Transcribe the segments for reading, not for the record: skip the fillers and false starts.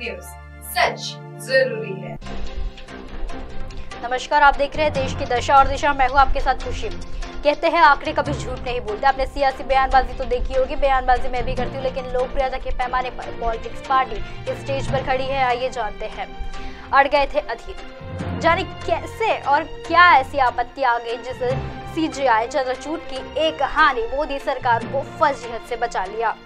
News, सच जरूरी है। नमस्कार, आप देख रहे हैं देश की दशा और दिशा। मैं हूं आपके साथ खुशी। कहते हैं आंकड़े कभी झूठ नहीं बोलते। आपने सियासी बयानबाजी तो देखी होगी, बयानबाजी मैं भी करती हूँ, लेकिन लोकप्रियता के पैमाने पर पॉलिटिक्स पार्टी इस स्टेज पर खड़ी है। आइए जानते हैं। अड़ गए थे अधीर, जाने कैसे और क्या ऐसी आपत्ति आ गई जिससे सीजीआई चंद्रचूड़ की एक कहानी मोदी सरकार को फजीहत से बचा लिया।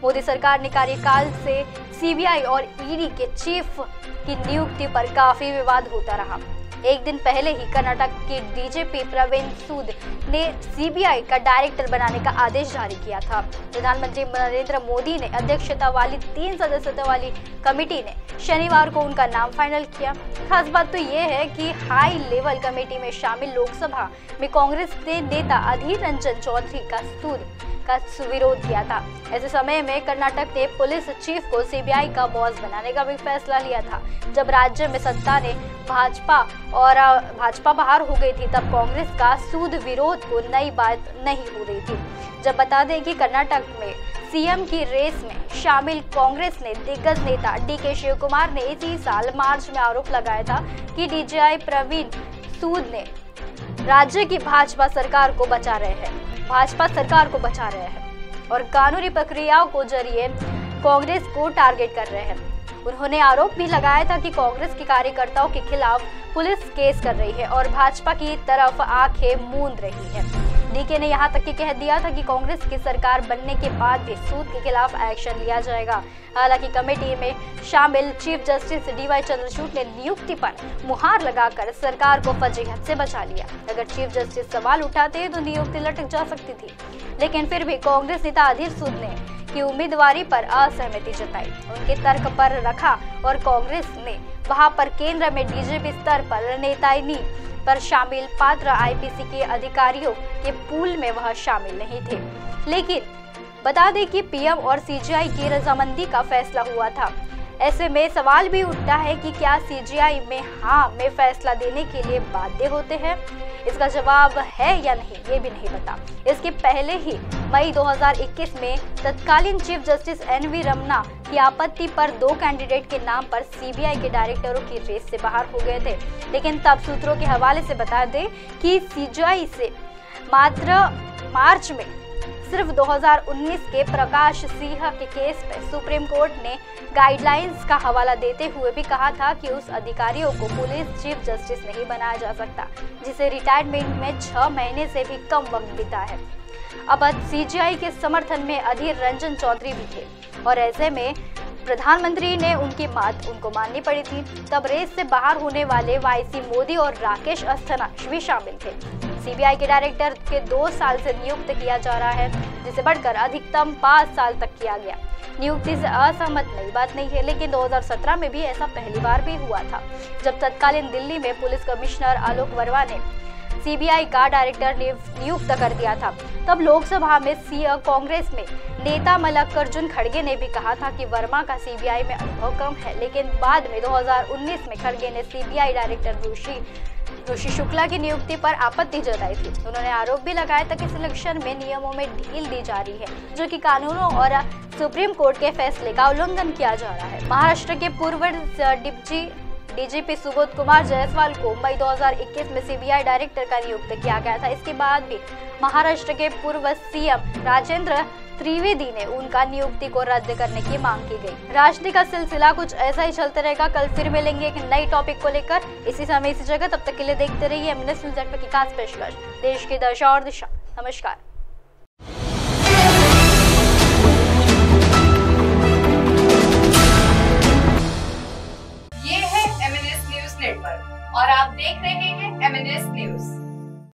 मोदी सरकार ने कार्यकाल से सीबीआई और ईडी के चीफ की नियुक्ति पर काफी विवाद होता रहा। एक दिन पहले ही कर्नाटक के डीजीपी प्रवीण सूद ने सीबीआई का डायरेक्टर बनाने का आदेश जारी किया था। प्रधानमंत्री नरेंद्र मोदी ने अध्यक्षता वाली 3 सदस्यों वाली कमेटी ने शनिवार को उनका नाम फाइनल किया। खास बात तो ये है कि हाई लेवल कमेटी में शामिल लोकसभा में कांग्रेस के नेता अधीर रंजन चौधरी का सूद का विरोध किया था। ऐसे समय में कर्नाटक ने पुलिस चीफ को सीबीआई का बॉस बनाने का भी फैसला लिया था। जब राज्य में सत्ता ने भाजपा बाहर हो गई थी, तब कांग्रेस का सूद विरोध को नई बात नहीं हो रही थी। जब बता दें कि कर्नाटक में सीएम की रेस में शामिल कांग्रेस ने दिग्गज नेता डीके शिव कुमार ने इसी साल मार्च में आरोप लगाया था कि डीजीआई प्रवीण सूद ने राज्य की भाजपा सरकार को बचा रहे हैं और कानूनी प्रक्रियाओं को जरिए कांग्रेस को टारगेट कर रहे हैं। उन्होंने आरोप भी लगाया था कि कांग्रेस के कार्यकर्ताओं के खिलाफ पुलिस केस कर रही है और भाजपा की तरफ आंखें मूंद रही है। डीके ने यहां तक कि कह दिया था कि कांग्रेस की सरकार बनने के बाद भी सूद के खिलाफ एक्शन लिया जाएगा। हालांकि कमेटी में शामिल चीफ जस्टिस डीवाई चंद्रचूड़ ने नियुक्ति पर मुहर लगाकर सरकार को फजीहत से बचा लिया। अगर चीफ जस्टिस सवाल उठाते तो नियुक्ति लटक जा सकती थी, लेकिन फिर भी कांग्रेस नेता अधीर सूद ने की उम्मीदवारी पर असहमति जताई, उनके तर्क पर रखा और कांग्रेस ने वहां पर केंद्र में डीजीपी स्तर पर नेतायनी पर शामिल पात्र आईपीसी के अधिकारियों के पूल में वह शामिल नहीं थे। लेकिन बता दें कि पीएम और सीजीआई की रजामंदी का फैसला हुआ था। ऐसे में सवाल भी उठता है कि क्या सीजीआई में फैसला देने के लिए बाध्य होते हैं। इसका जवाब है या नहीं, ये भी नहीं पता। इसके पहले ही मई 2021 में तत्कालीन चीफ जस्टिस एनवी रमन्ना की आपत्ति पर 2 कैंडिडेट के नाम पर सीबीआई के डायरेक्टरों की रेस से बाहर हो गए थे। लेकिन तब सूत्रों के हवाले से बता दें कि सीजीआई से मात्र मार्च में सिर्फ 2019 के प्रकाश सिंह के केस पर सुप्रीम कोर्ट ने गाइडलाइंस का हवाला देते हुए भी कहा था कि उस अधिकारियों को पुलिस चीफ जस्टिस नहीं बनाया जा सकता, जिसे रिटायरमेंट में 6 महीने से भी कम वक्त बीता है। अब सीजीआई के समर्थन में अधीर रंजन चौधरी भी थे और ऐसे में प्रधानमंत्री ने उनकी बात उनको माननी पड़ी थी। तब रेस से बाहर होने वाले वाईसी मोदी और राकेश अस्थाना भी शामिल थे। सीबीआई के डायरेक्टर के 2 साल से नियुक्त किया जा रहा है, जिसे बढ़कर अधिकतम 5 साल तक किया गया। नियुक्ति से असहमत नई बात नहीं है, लेकिन 2017 में भी ऐसा पहली बार भी हुआ था, जब तत्कालीन दिल्ली में पुलिस कमिश्नर आलोक वर्मा ने सीबीआई का डायरेक्टर नियुक्त कर दिया था। तब लोकसभा में कांग्रेस में नेता मल्लिकार्जुन खड़गे ने भी कहा था कि वर्मा का सीबीआई में अनुभव कम है, लेकिन बाद में 2019 में खड़गे ने सीबीआई डायरेक्टर ऋषि शुक्ला की नियुक्ति पर आपत्ति जताई थी। उन्होंने आरोप भी लगाया था कि सिलेक्शन में नियमों में ढील दी जा रही है, जो कि कानूनों और सुप्रीम कोर्ट के फैसले का उल्लंघन किया जा रहा है। महाराष्ट्र के पूर्व डीजीपी सुबोध कुमार जायसवाल को मई 2021 में सीबीआई डायरेक्टर का नियुक्त किया गया था। इसके बाद भी महाराष्ट्र के पूर्व सीएम राजेंद्र त्रिवेदी ने उनका नियुक्ति को रद्द करने की मांग की गई। राजनीति का सिलसिला कुछ ऐसा ही चलते रहेगा। कल फिर मिलेंगे एक नई टॉपिक को लेकर, इसी समय इसी जगह। तब तक के लिए देखते रहिए एमएनएस न्यूज़ नेटवर्क की खास पेशकश, देश की दशा और दिशा। नमस्कार।